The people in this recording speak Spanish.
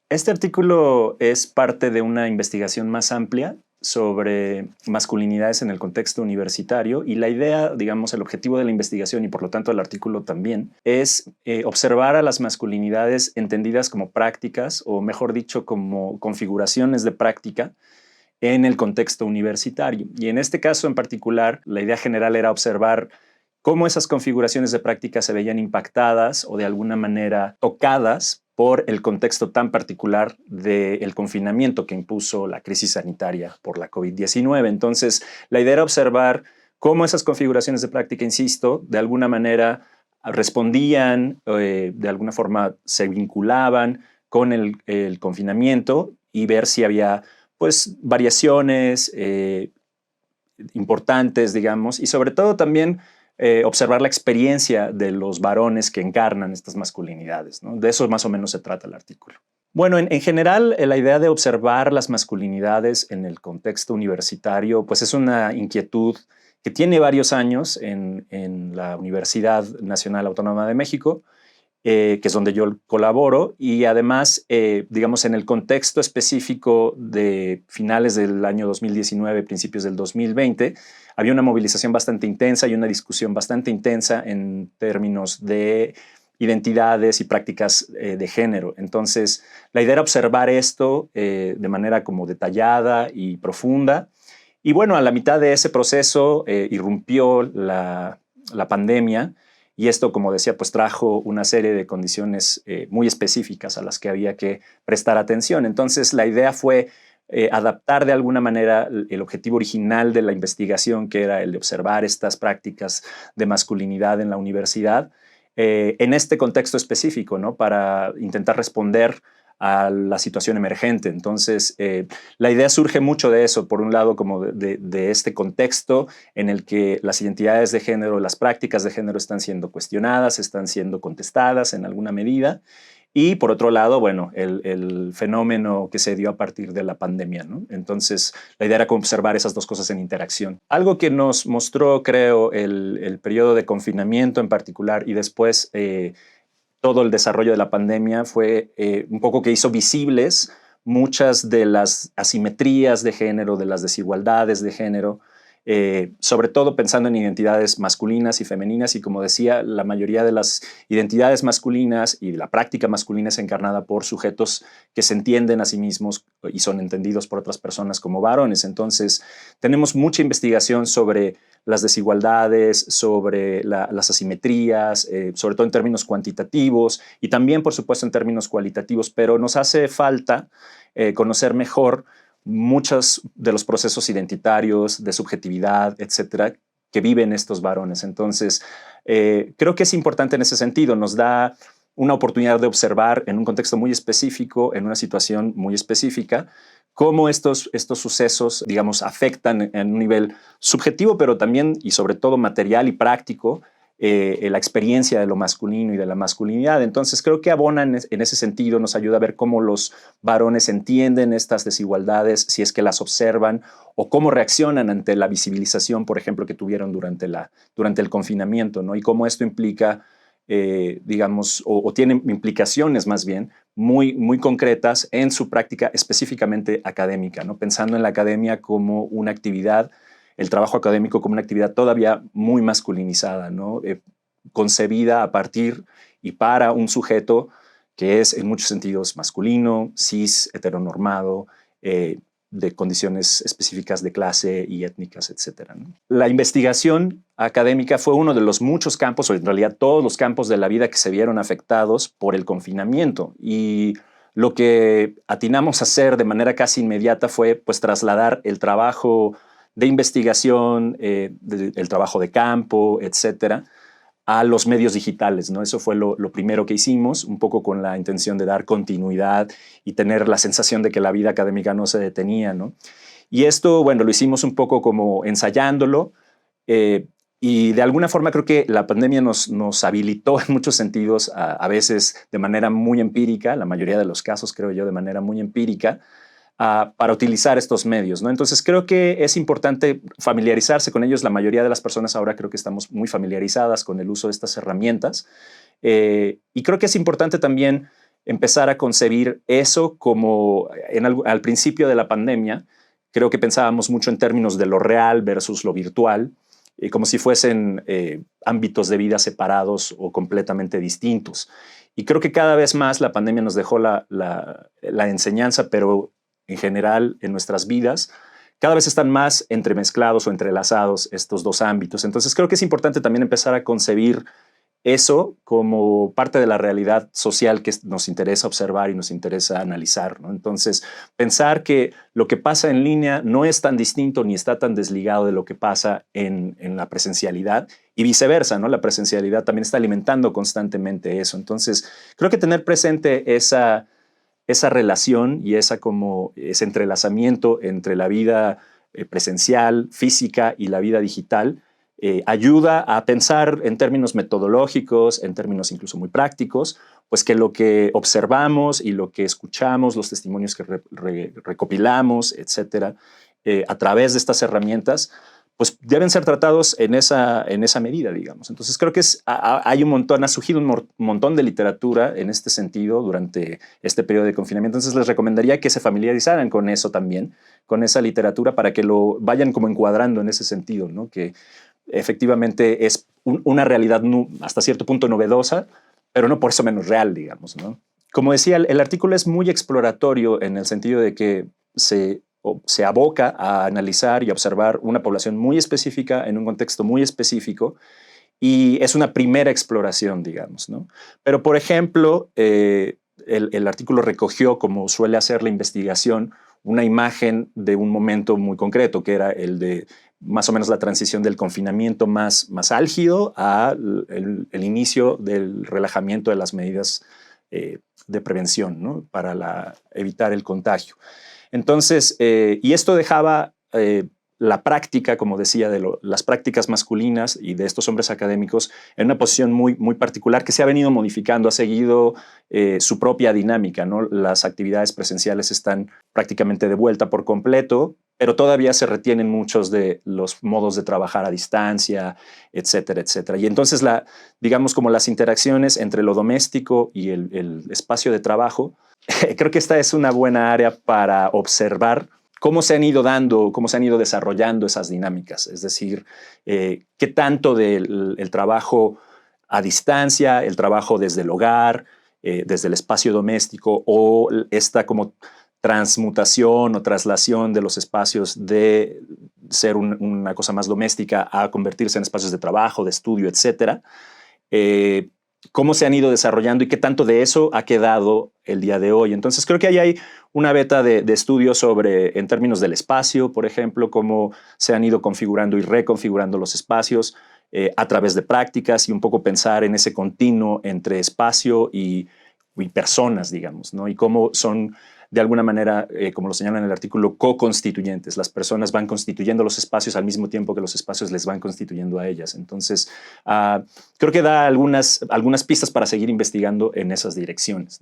Este artículo es parte de una investigación más amplia sobre masculinidades en el contexto universitario y la idea, digamos, el objetivo de la investigación y por lo tanto el artículo también es observar a las masculinidades entendidas como prácticas o mejor dicho como configuraciones de práctica en el contexto universitario. Y en este caso en particular, la idea general era observar cómo esas configuraciones de práctica se veían impactadas o de alguna manera tocadas por el contexto tan particular del confinamiento que impuso la crisis sanitaria por la COVID-19. Entonces, la idea era observar cómo esas configuraciones de práctica, insisto, de alguna manera respondían, de alguna forma se vinculaban con el confinamiento y ver si había pues variaciones importantes, digamos, y sobre todo también observar la experiencia de los varones que encarnan estas masculinidades, ¿no? De eso más o menos se trata el artículo. Bueno, en general, la idea de observar las masculinidades en el contexto universitario, pues es una inquietud que tiene varios años en la Universidad Nacional Autónoma de México, que es donde yo colaboro, y además, digamos, en el contexto específico de finales del año 2019, principios del 2020, había una movilización bastante intensa y una discusión bastante intensa en términos de identidades y prácticas de género. Entonces, la idea era observar esto de manera como detallada y profunda. Y bueno, a la mitad de ese proceso irrumpió la pandemia, y esto, como decía, pues trajo una serie de condiciones muy específicas a las que había que prestar atención. Entonces, la idea fue adaptar de alguna manera el objetivo original de la investigación, que era el de observar estas prácticas de masculinidad en la universidad, en este contexto específico, ¿no? Para intentar responder a la situación emergente. Entonces, la idea surge mucho de eso, por un lado, como de este contexto en el que las identidades de género, las prácticas de género están siendo cuestionadas, están siendo contestadas en alguna medida, y por otro lado, bueno, el fenómeno que se dio a partir de la pandemia, ¿no? Entonces, la idea era observar esas dos cosas en interacción. Algo que nos mostró, creo, el periodo de confinamiento en particular y después todo el desarrollo de la pandemia fue un poco que hizo visibles muchas de las asimetrías de género, de las desigualdades de género, sobre todo pensando en identidades masculinas y femeninas. Y como decía, la mayoría de las identidades masculinas y la práctica masculina es encarnada por sujetos que se entienden a sí mismos y son entendidos por otras personas como varones. Entonces, tenemos mucha investigación sobre las desigualdades, sobre las asimetrías, sobre todo en términos cuantitativos y también, por supuesto, en términos cualitativos, pero nos hace falta conocer mejor muchos de los procesos identitarios, de subjetividad, etcétera, que viven estos varones. Entonces, creo que es importante en ese sentido, nos da una oportunidad de observar en un contexto muy específico, en una situación muy específica, cómo estos sucesos, digamos, afectan en un nivel subjetivo, pero también y sobre todo material y práctico, la experiencia de lo masculino y de la masculinidad. Entonces creo que abona en ese sentido, nos ayuda a ver cómo los varones entienden estas desigualdades, si es que las observan, o cómo reaccionan ante la visibilización, por ejemplo, que tuvieron durante el confinamiento, ¿no? Y cómo esto implica, digamos, o tiene implicaciones más bien muy concretas en su práctica específicamente académica, ¿no? Pensando en la academia como una actividad, el trabajo académico como una actividad todavía muy masculinizada, ¿no? Concebida a partir y para un sujeto que es en muchos sentidos masculino, cis, heteronormado, de condiciones específicas de clase y étnicas, etc., ¿no? La investigación académica fue uno de los muchos campos, o en realidad todos los campos de la vida que se vieron afectados por el confinamiento. Y lo que atinamos a hacer de manera casi inmediata fue pues trasladar el trabajo de investigación, el trabajo de campo, etcétera, a los medios digitales, ¿no? Eso fue lo primero que hicimos, un poco con la intención de dar continuidad y tener la sensación de que la vida académica no se detenía, ¿no? Y esto, bueno, lo hicimos un poco como ensayándolo, y de alguna forma creo que la pandemia nos habilitó en muchos sentidos, a veces de manera muy empírica, la mayoría de los casos creo yo de manera muy empírica, para utilizar estos medios, ¿no? Entonces creo que es importante familiarizarse con ellos. La mayoría de las personas ahora creo que estamos muy familiarizadas con el uso de estas herramientas, y creo que es importante también empezar a concebir eso como al principio de la pandemia. Creo que pensábamos mucho en términos de lo real versus lo virtual, como si fuesen ámbitos de vida separados o completamente distintos. Y creo que cada vez más la pandemia nos dejó la enseñanza, pero en general en nuestras vidas, cada vez están más entremezclados o entrelazados estos dos ámbitos. Entonces creo que es importante también empezar a concebir eso como parte de la realidad social que nos interesa observar y nos interesa analizar, ¿no? Entonces, pensar que lo que pasa en línea no es tan distinto ni está tan desligado de lo que pasa en la presencialidad y viceversa, ¿no? La presencialidad también está alimentando constantemente eso. Entonces, creo que tener presente esa relación y ese entrelazamiento entre la vida presencial, física y la vida digital ayuda a pensar en términos metodológicos, en términos incluso muy prácticos, pues que lo que observamos y lo que escuchamos, los testimonios que recopilamos, etcétera, a través de estas herramientas, pues deben ser tratados en esa medida, digamos. Entonces creo que hay ha surgido un montón de literatura en este sentido durante este periodo de confinamiento. Entonces les recomendaría que se familiarizaran con eso también, con esa literatura, para que lo vayan como encuadrando en ese sentido, ¿no? Que efectivamente es una realidad hasta cierto punto novedosa, pero no por eso menos real, digamos, ¿no? Como decía, el artículo es muy exploratorio en el sentido de que se aboca a analizar y observar una población muy específica en un contexto muy específico, y es una primera exploración, digamos, ¿no? Pero, por ejemplo, el artículo recogió, como suele hacer la investigación, una imagen de un momento muy concreto, que era el de más o menos la transición del confinamiento más álgido al el inicio del relajamiento de las medidas de prevención, ¿no? Para evitar el contagio. Entonces, y esto dejaba la práctica, como decía, las prácticas masculinas y de estos hombres académicos en una posición muy particular que se ha venido modificando, ha seguido su propia dinámica, ¿no? Las actividades presenciales están prácticamente de vuelta por completo, pero todavía se retienen muchos de los modos de trabajar a distancia, etcétera, etcétera. Y entonces, digamos, como las interacciones entre lo doméstico y el espacio de trabajo, creo que esta es una buena área para observar cómo se han ido desarrollando esas dinámicas. Es decir, qué tanto del trabajo a distancia, el trabajo desde el hogar, desde el espacio doméstico, o esta como transmutación o traslación de los espacios de ser una cosa más doméstica a convertirse en espacios de trabajo, de estudio, etcétera. Cómo se han ido desarrollando y qué tanto de eso ha quedado el día de hoy. Entonces creo que ahí hay una beta de estudios sobre, en términos del espacio, por ejemplo, cómo se han ido configurando y reconfigurando los espacios a través de prácticas, y un poco pensar en ese continuo entre espacio y personas, digamos, ¿no? Y cómo son, de alguna manera, como lo señala en el artículo, co-constituyentes. Las personas van constituyendo los espacios al mismo tiempo que los espacios les van constituyendo a ellas. Entonces, creo que da algunas pistas para seguir investigando en esas direcciones.